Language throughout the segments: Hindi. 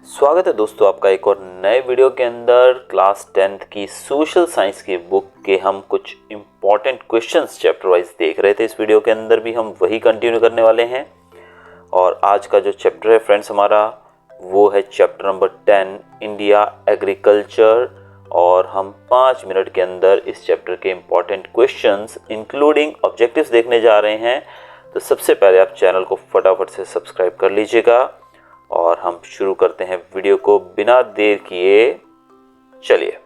स्वागत है दोस्तों आपका एक और नए वीडियो के अंदर। क्लास 10th की सोशल साइंस की बुक के हम कुछ इम्पॉर्टेंट क्वेश्चंस चैप्टर वाइज देख रहे थे। इस वीडियो के अंदर भी हम वही कंटिन्यू करने वाले हैं और आज का जो चैप्टर है फ्रेंड्स हमारा वो है चैप्टर नंबर 10 इंडिया एग्रीकल्चर। और हम 5 मिनट के अंदर इस चैप्टर के इम्पॉर्टेंट क्वेश्चंस इंक्लूडिंग ऑब्जेक्टिव्स देखने जा रहे हैं। तो सबसे पहले आप चैनल को फटाफट से सब्सक्राइब कर लीजिएगा और हम शुरू करते हैं वीडियो को बिना देर किए। चलिए,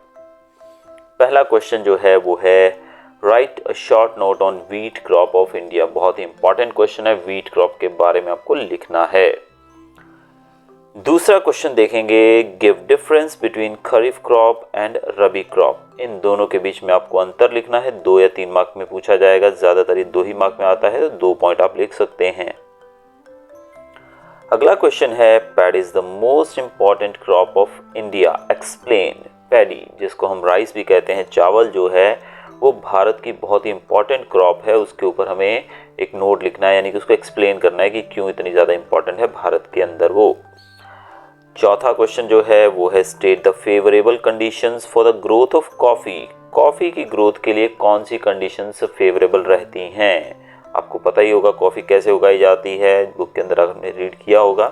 पहला क्वेश्चन जो है वो है write a short note on wheat crop of India. बहुत ही इंपॉर्टेंट क्वेश्चन है, व्हीट क्रॉप के बारे में आपको लिखना है। दूसरा क्वेश्चन देखेंगे, give difference between kharif crop and rabi crop. इन दोनों के बीच में आपको अंतर लिखना है। 2 या 3 मार्क में पूछा जाएगा, ज्यादातर 2 ही मार्क में आता है तो 2 पॉइंट आप लिख सकते हैं। अगला क्वेश्चन है, paddy is the most important crop of India, explain. Paddy जिसको हम राइस भी कहते हैं, चावल जो है वो भारत की बहुत ही इंपॉर्टेंट क्रॉप है। उसके ऊपर हमें एक नोट लिखना है, यानी कि उसको एक्सप्लेन करना है कि क्यों इतनी ज़्यादा इंपॉर्टेंट है भारत के अंदर वो। चौथा क्वेश्चन जो है वो है, state the favourable conditions for the growth of coffee. Coffee की ग्रोथ के लिए कौन सी कंडीशंस फेवरेबल रहती हैं। आपको पता ही होगा कॉफ़ी कैसे उगाई जाती है, बुक के अंदर आपने रीड किया होगा,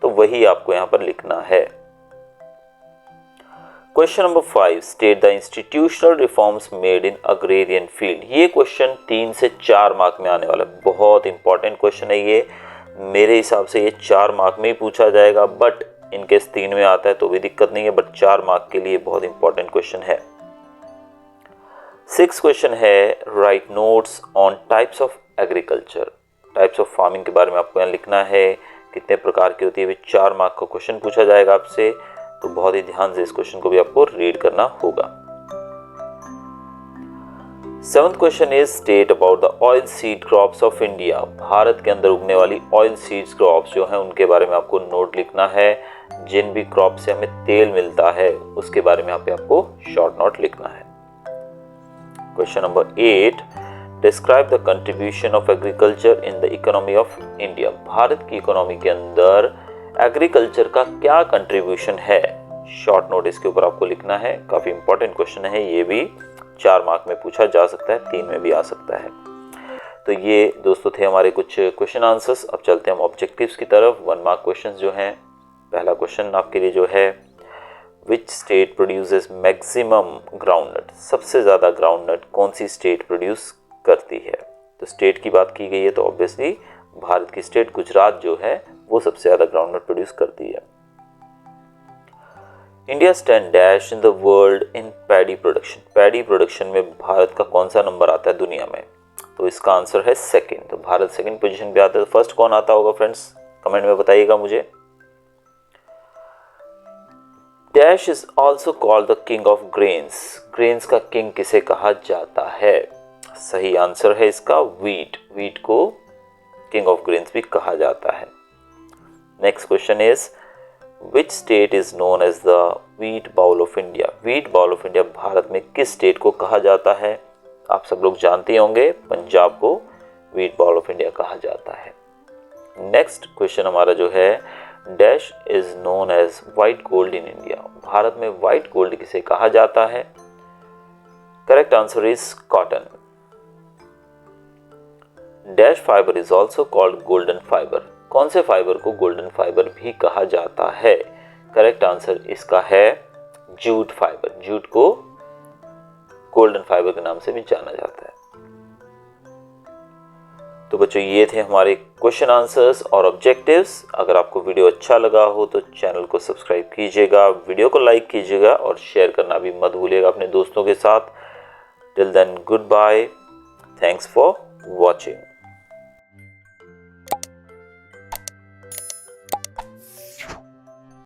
तो वही आपको यहाँ पर लिखना है। Question number 5, state the institutional reforms made in agrarian field. ये क्वेश्चन 3 से 4 मार्क में आने वाला है। बहुत इंपॉर्टेंट क्वेश्चन है ये। मेरे हिसाब से ये 4 मार्क में ही पूछा जाएगा, बट इनकेस 3 में आता है तो भी दिक्कत नहीं है, बट 4 मार्क के लिए बहुत इंपॉर्टेंट क्वेश्चन है। 6 क्वेश्चन है, right notes on types of agriculture. Types of farming के बारे में आपको यहाँ लिखना है, कितने प्रकार की होती है। 4 मार्क का क्वेश्चन पूछा जाएगा आपसे, तो बहुत ही ध्यान से इस क्वेश्चन को भी आपको रीड करना होगा। 7th question is, state about the oil seed crops of India. Bharat के अंदर उगने वाली ऑयल सीड्स क्रॉप्स जो हैं उनके बारे में आपको नोट लिखना है। जिन भी क्रॉप से हमें तेल मिलता है उसके बारे में यहाँ पे आपको शॉर्ट नोट लिखना है। Question number 8, describe the contribution of agriculture in the economy of India. Bharat की इकोनॉमी के अंदर एग्रीकल्चर का क्या कंट्रीब्यूशन है। शॉर्ट नोट इसके ऊपर आपको लिखना है। काफी इंपॉर्टेंट क्वेश्चन है, ये भी 4 मार्क में पूछा जा सकता है, 3 में भी आ सकता है। तो ये दोस्तों थे हमारे कुछ क्वेश्चन आंसर्स। अब चलते हैं हम ऑब्जेक्टिव्स की तरफ। 1 मार्क क्वेश्चन जो हैं, पहला क्वेश्चन आपके लिए जो है, which state produces maximum groundnut. सबसे ज़्यादा ग्राउंडनट कौन सी स्टेट प्रोड्यूस करती है। तो स्टेट की बात की गई है तो ऑब्वियसली भारत की स्टेट गुजरात जो है वो सबसे ज़्यादा ग्राउंडनट प्रोड्यूस करती है। India stand dash in the world in paddy production. Paddy production में भारत का कौन सा नंबर आता है दुनिया में। तो इसका आंसर है 2nd। तो भारत 2nd पोजीशन पे आता है। तो फर्स्ट कौन आता होगा फ्रेंड्स, कमेंट में बताइएगा मुझे। Dash is also called the king of grains. Grains का किंग किसे कहा जाता है। सही आंसर है इसका व्हीट। व्हीट को किंग ऑफ ग्रेन्स भी कहा जाता है। Next question is, which state is known as the wheat bowl of India. Wheat bowl of India भारत में किस स्टेट को कहा जाता है। आप सब लोग जानते होंगे, पंजाब को व्हीट बाउल ऑफ इंडिया कहा जाता है। नेक्स्ट क्वेश्चन हमारा जो है, dash is known as white gold in India. भारत में व्हाइट गोल्ड किसे कहा जाता है। Correct answer is cotton. Dash fibre is also called golden fibre. कौन से फाइबर को गोल्डन फाइबर भी कहा जाता है। करेक्ट आंसर इसका है जूट फाइबर। जूट को गोल्डन फाइबर के नाम से भी जाना जाता है। तो बच्चों ये थे हमारे क्वेश्चन आंसर्स और ऑब्जेक्टिव्स। अगर आपको वीडियो अच्छा लगा हो तो चैनल को सब्सक्राइब कीजिएगा, वीडियो को लाइक कीजिएगा और शेयर करना भी मत भूलिएगा अपने दोस्तों के साथ। Till then, good bye, thanks for watching.